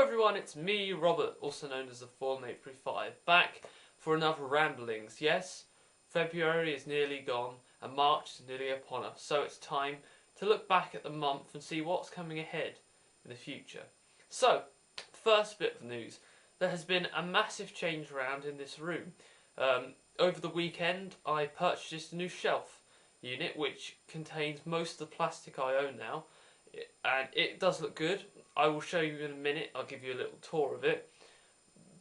everyone, it's me, Robert, also known as Thefallen835, back for another ramblings. Yes, February is nearly gone and March is nearly upon us, so it's time to look back at the month and see what's coming ahead in the future. So, first bit of news, there has been a massive change around in this room. Over the weekend I purchased a new shelf unit which contains most of the plastic I own now, and it does look good. I will show you in a minute. I'll give you a little tour of it.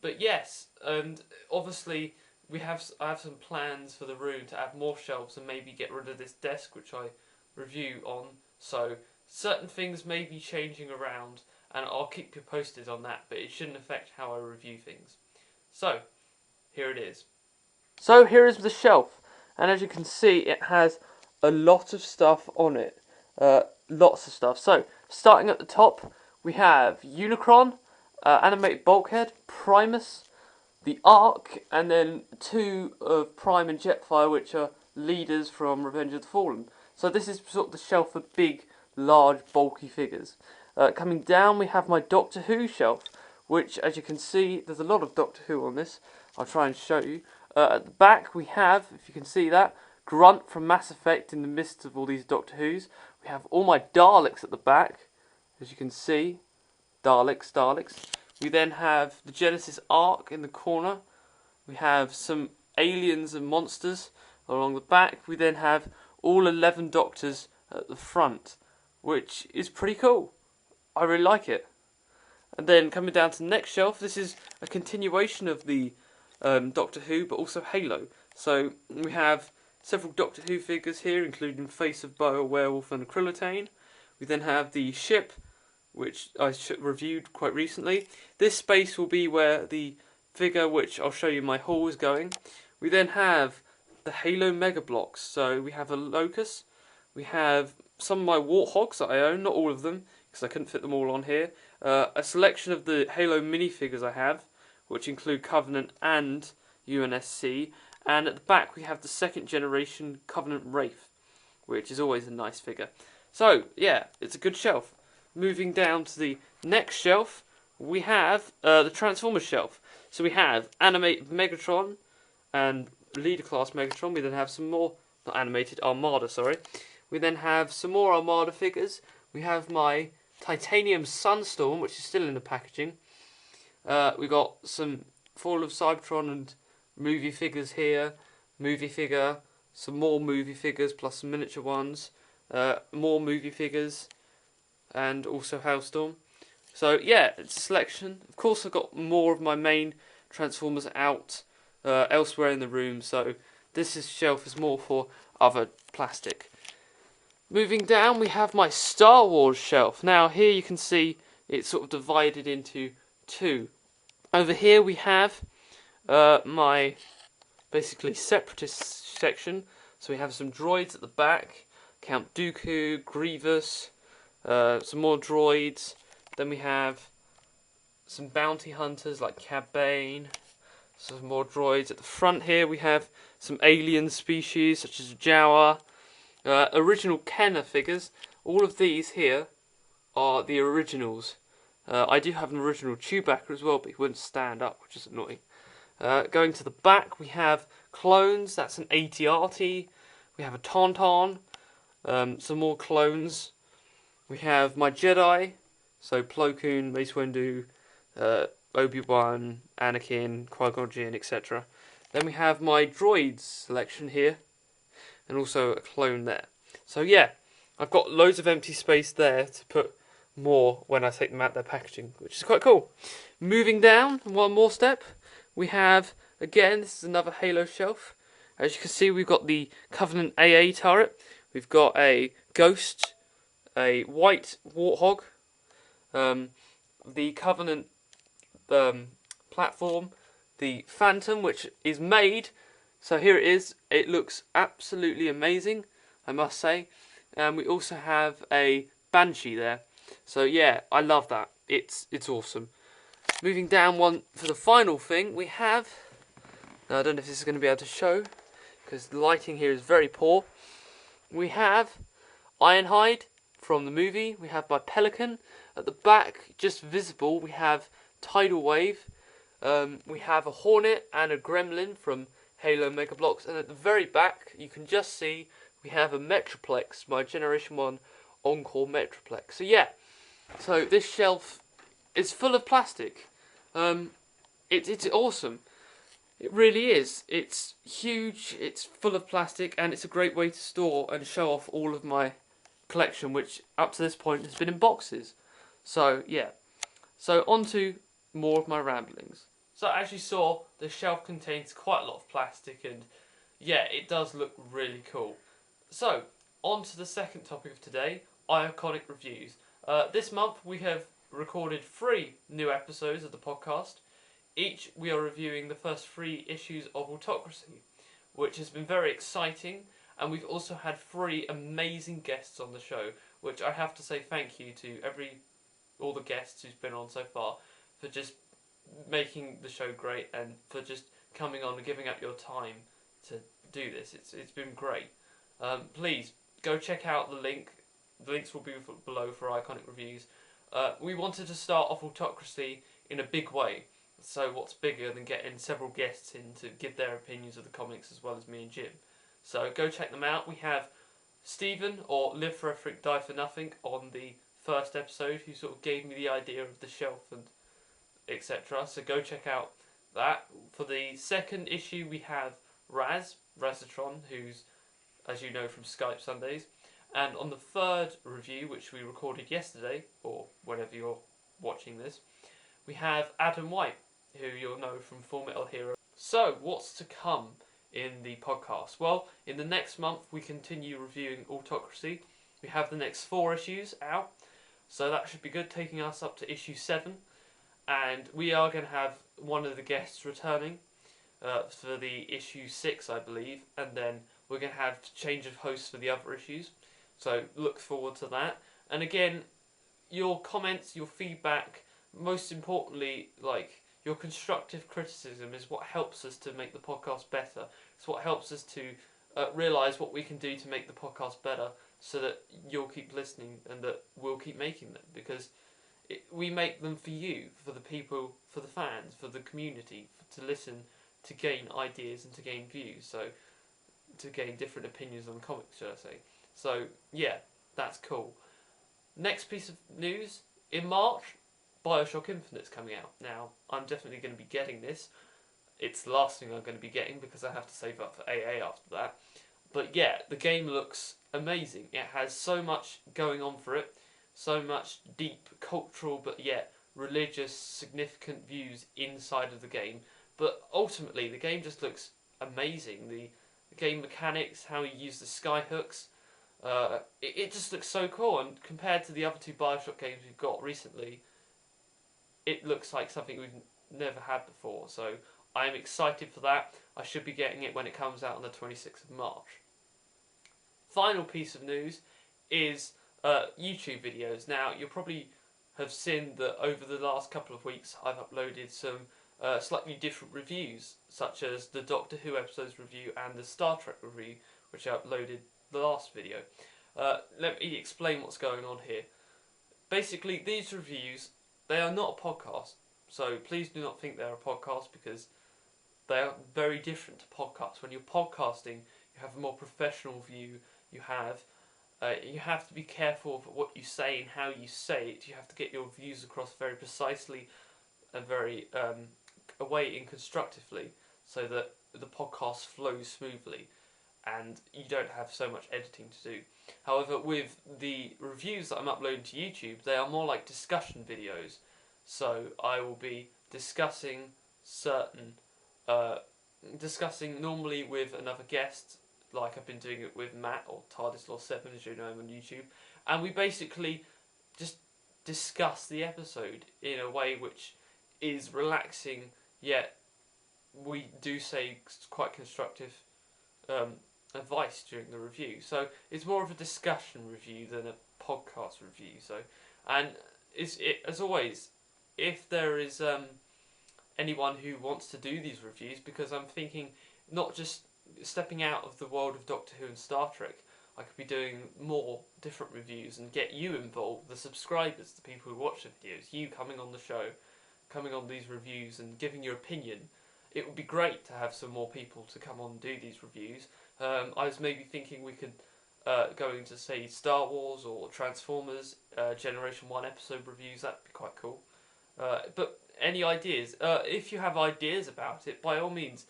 But yes, and obviously I have some plans for the room to add more shelves and maybe get rid of this desk which I review on. So certain things may be changing around and I'll keep you posted on that, but it shouldn't affect how I review things. So here it is. So here is the shelf, and as you can see it has a lot of stuff on it. Lots of stuff. So starting at the top, we have Unicron, animated bulkhead, Primus, the Ark, and then two of Prime and Jetfire, which are leaders from Revenge of the Fallen. So this is sort of the shelf for big, large, bulky figures. Coming down, we have my Doctor Who shelf, which, as you can see, there's a lot of Doctor Who on this. I'll try and show you. At the back, we have, if you can see that, Grunt from Mass Effect in the midst of all these Doctor Who's. We have all my Daleks at the back, as you can see. Daleks. We then have the Genesis Ark in the corner. We have some aliens and monsters along the back. We then have all 11 Doctors at the front, which is pretty cool. I really like it. And then coming down to the next shelf, this is a continuation of the Doctor Who, but also Halo. So we have several Doctor Who figures here, including Face of Boa, Werewolf and Acrylotane. We then have the ship, which I reviewed quite recently. This space will be where the figure, which I'll show you my haul, is going. We then have the Halo Mega Blocks. So we have a Locus. We have some of my Warthogs that I own, not all of them, because I couldn't fit them all on here. A selection of the Halo minifigures I have, which include Covenant and UNSC. And at the back we have the second generation Covenant Wraith, which is always a nice figure. So, yeah, it's a good shelf. Moving down to the next shelf, we have the Transformers shelf. So we have animated Megatron and leader class Megatron. We then have some more, not animated, Armada, sorry. We then have some more Armada figures. We have my Titanium Sunstorm, which is still in the packaging. We got some Fall of Cybertron and movie figures here. Movie figure, some more movie figures plus some miniature ones. More movie figures, and also Hailstorm. So yeah, it's a selection. Of course I've got more of my main Transformers out elsewhere in the room, so this shelf is more for other plastic. Moving down, we have my Star Wars shelf. Now here you can see it's sort of divided into two. Over here we have my basically separatist section. So we have some droids at the back, Count Dooku, Grievous, some more droids. Then we have some bounty hunters like Cad Bane, some more droids. At the front here we have some alien species such as Jawa, original Kenner figures. All of these here are the originals. I do have an original Chewbacca as well, but he wouldn't stand up, which is annoying. Going to the back, we have clones. That's an AT-AT. We have a Tauntaun. Some more clones. We have my Jedi. So Plo Koon, Mace Windu, Obi-Wan, Anakin, Qui-Gon Jinn, etc. Then we have my droids selection here, and also a clone there. So yeah, I've got loads of empty space there to put more when I take them out their packaging, which is quite cool. Moving down one more step, we have, again, this is another Halo shelf. As you can see, we've got the Covenant AA turret, we've got a Ghost, a white Warthog, the Covenant platform, the Phantom, which is made, so here it is. It looks absolutely amazing, I must say. And we also have a Banshee there. So yeah, I love that. It's awesome. Moving down one for the final thing, we have, now I don't know if this is going to be able to show because the lighting here is very poor. We have Ironhide, from the movie. We have my pelican. At the back, just visible, we have Tidal Wave. We have a hornet and a gremlin from Halo Mega Bloks. And at the very back, you can just see we have a Metroplex, my Generation 1 Encore Metroplex. So yeah, so this shelf is full of plastic. It's awesome. It really is. It's huge, it's full of plastic, and it's a great way to store and show off all of my collection, which up to this point has been in boxes. So, yeah. So, on to more of my ramblings. So, as you saw, the shelf contains quite a lot of plastic, and yeah, it does look really cool. So, on to the second topic of today, Iaconic reviews. This month we have recorded 3 new episodes of the podcast. Each we are reviewing the first 3 issues of Autocracy, which has been very exciting, and we've also had 3 amazing guests on the show, which I have to say thank you to all the guests who's been on so far for just making the show great and for just coming on and giving up your time to do this. It's been great. Please go check out the link. The links will be below for Iaconic reviews. We wanted to start off Autocracy in a big way. So what's bigger than getting several guests in to give their opinions of the comics as well as me and Jim. So go check them out. We have Stephen, or Live for Everything, Die for Nothing, on the first episode, who sort of gave me the idea of the shelf and etc. So go check out that. For the second issue we have Razatron, who's, as you know, from Skype Sundays. And on the third review, which we recorded yesterday, or whenever you're watching this, we have Adam White, who you'll know from Full Metal Hero. So, what's to come in the podcast? Well, in the next month we continue reviewing Autocracy. We have the next 4 issues out, so that should be good, taking us up to issue 7. And we are going to have one of the guests returning for the issue 6, I believe, and then we're going to have change of hosts for the other issues. So look forward to that. And again, your comments, your feedback, most importantly, like, your constructive criticism is what helps us to make the podcast better. It's what helps us to realise what we can do to make the podcast better, so that you'll keep listening and that we'll keep making them. Because we make them for you, for the people, for the fans, for the community, to listen, to gain ideas and to gain views. So, to gain different opinions on comics, should I say. So, yeah, that's cool. Next piece of news, in March, Bioshock Infinite's coming out. Now, I'm definitely going to be getting this. It's the last thing I'm going to be getting because I have to save up for AA after that. But yeah, the game looks amazing. It has so much going on for it, so much deep cultural but yet religious significant views inside of the game. But ultimately, the game just looks amazing. The game mechanics, how you use the skyhooks, it just looks so cool. And compared to the other 2 Bioshock games we've got recently, it looks like something we've never had before. So I'm excited for that. I should be getting it when it comes out on the 26th of March. Final piece of news is YouTube videos. Now, you'll probably have seen that over the last couple of weeks I've uploaded some slightly different reviews, such as the Doctor Who episodes review and the Star Trek review, which I uploaded the last video. Let me explain what's going on here. Basically, these reviews, they are not a podcast, so please do not think they're a podcast, because they are very different to podcasts. When you're podcasting, you have a more professional view. You have to be careful of what you say and how you say it. You have to get your views across very precisely and very away and constructively, so that the podcast flows smoothly and you don't have so much editing to do. However, with the reviews that I'm uploading to YouTube, they are more like discussion videos. So I will be discussing discussing normally with another guest, like I've been doing it with Matt, or TARDIS Law 7, as you know him on YouTube, and we basically just discuss the episode in a way which is relaxing, yet we do say quite constructive advice during the review. So it's more of a discussion review than a podcast review. So, and as always, if there is anyone who wants to do these reviews, because I'm thinking not just stepping out of the world of Doctor Who and Star Trek, I could be doing more different reviews and get you involved, the subscribers, the people who watch the videos, you coming on the show, coming on these reviews and giving your opinion. It would be great to have some more people to come on and do these reviews. I was maybe thinking we could go into, say, Star Wars or Transformers Generation 1 episode reviews. That'd be quite cool. But any ideas? If you have ideas about it, by all means,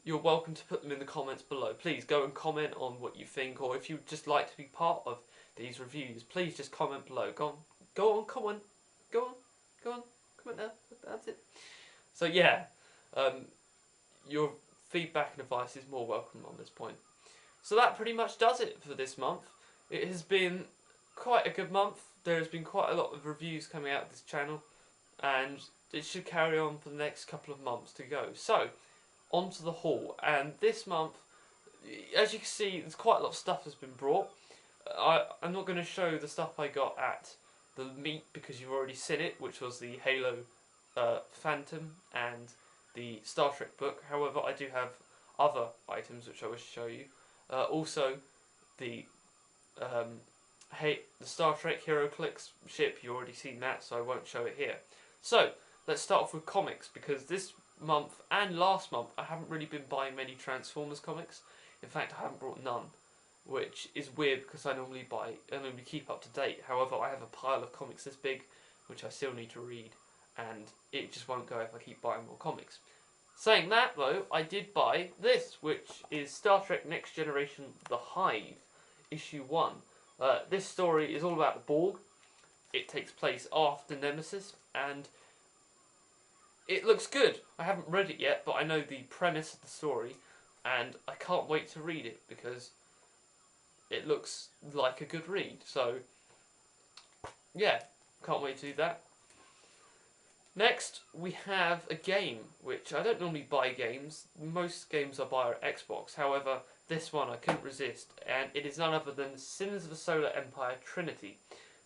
you're welcome to put them in the comments below. Please go and comment on what you think, or if you'd just like to be part of these reviews, please just comment below. Go on, comment now. That's it. So yeah, your feedback and advice is more welcome on this point. So that pretty much does it for this month. It has been quite a good month. There has been quite a lot of reviews coming out of this channel, and it should carry on for the next couple of months to go. So, on to the haul. And this month, as you can see, there's quite a lot of stuff has been brought. I'm not going to show the stuff I got at the meet because you've already seen it, which was the Halo Phantom and the Star Trek book. However, I do have other items which I wish to show you. Also, the Star Trek HeroClix ship, you've already seen that, so I won't show it here. So, let's start off with comics, because this month and last month I haven't really been buying many Transformers comics. In fact, I haven't brought none, which is weird because I normally keep up to date. However, I have a pile of comics this big, which I still need to read, and it just won't go if I keep buying more comics. Saying that, though, I did buy this, which is Star Trek Next Generation The Hive, Issue 1. This story is all about the Borg. It takes place after Nemesis, and it looks good. I haven't read it yet, but I know the premise of the story, and I can't wait to read it, because it looks like a good read. So, yeah, can't wait to do that. Next, we have a game, which I don't normally buy games. Most games I buy are Xbox. However, this one I couldn't resist, and it is none other than Sins of the Solar Empire Trinity.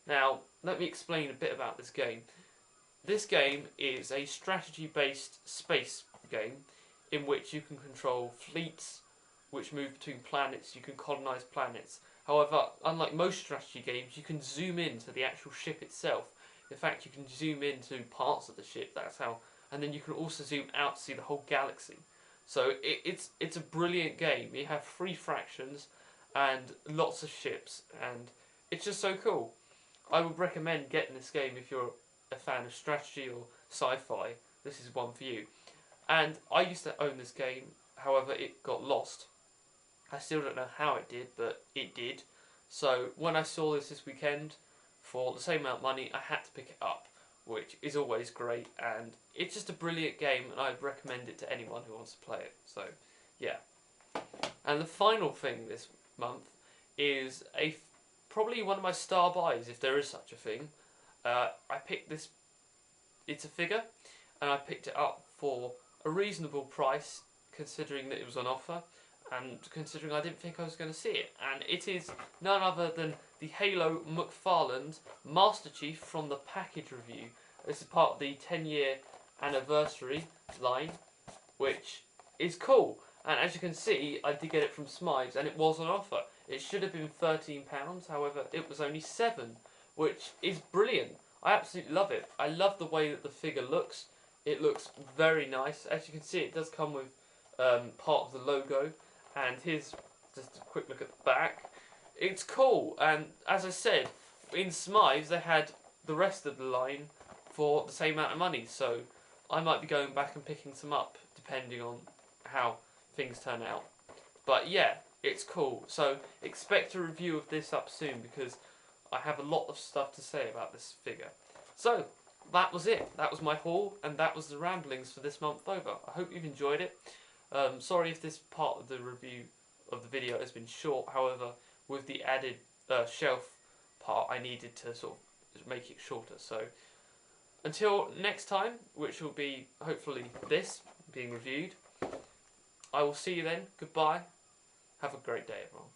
Now, let me explain a bit about this game. This game is a strategy-based space game in which you can control fleets which move between planets. You can colonize planets. However, unlike most strategy games, you can zoom into the actual ship itself. In fact, you can zoom into parts of the ship, that's how, and then you can also zoom out to see the whole galaxy. So it's a brilliant game. You have 3 fractions and lots of ships, and it's just so cool. I would recommend getting this game if you're a fan of strategy or sci-fi. This is one for you. And I used to own this game, however it got lost. I still don't know how it did, but it did. So when I saw this weekend, for the same amount of money, I had to pick it up, which is always great, and it's just a brilliant game, and I'd recommend it to anyone who wants to play it. So, yeah. And the final thing this month is probably one of my star buys, if there is such a thing. I picked this, it's a figure, and I picked it up for a reasonable price, considering that it was on offer, and considering I didn't think I was going to see it. And it is none other than the Halo McFarlane Master Chief from the package review. This is part of the 10-year anniversary line, which is cool. And as you can see, I did get it from Smythe's, and it was on offer. It should have been £13, however, it was only £7, which is brilliant. I absolutely love it. I love the way that the figure looks. It looks very nice. As you can see, it does come with part of the logo. And here's just a quick look at the back. It's cool, and as I said, in Smythe's they had the rest of the line for the same amount of money, so I might be going back and picking some up, depending on how things turn out. But yeah, it's cool, so expect a review of this up soon, because I have a lot of stuff to say about this figure. So, that was it. That was my haul, and that was the ramblings for this month over. I hope you've enjoyed it. Sorry if this part of the review of the video has been short, however, with the added shelf part, I needed to sort of make it shorter. So, until next time, which will be hopefully this being reviewed, I will see you then. Goodbye. Have a great day, everyone.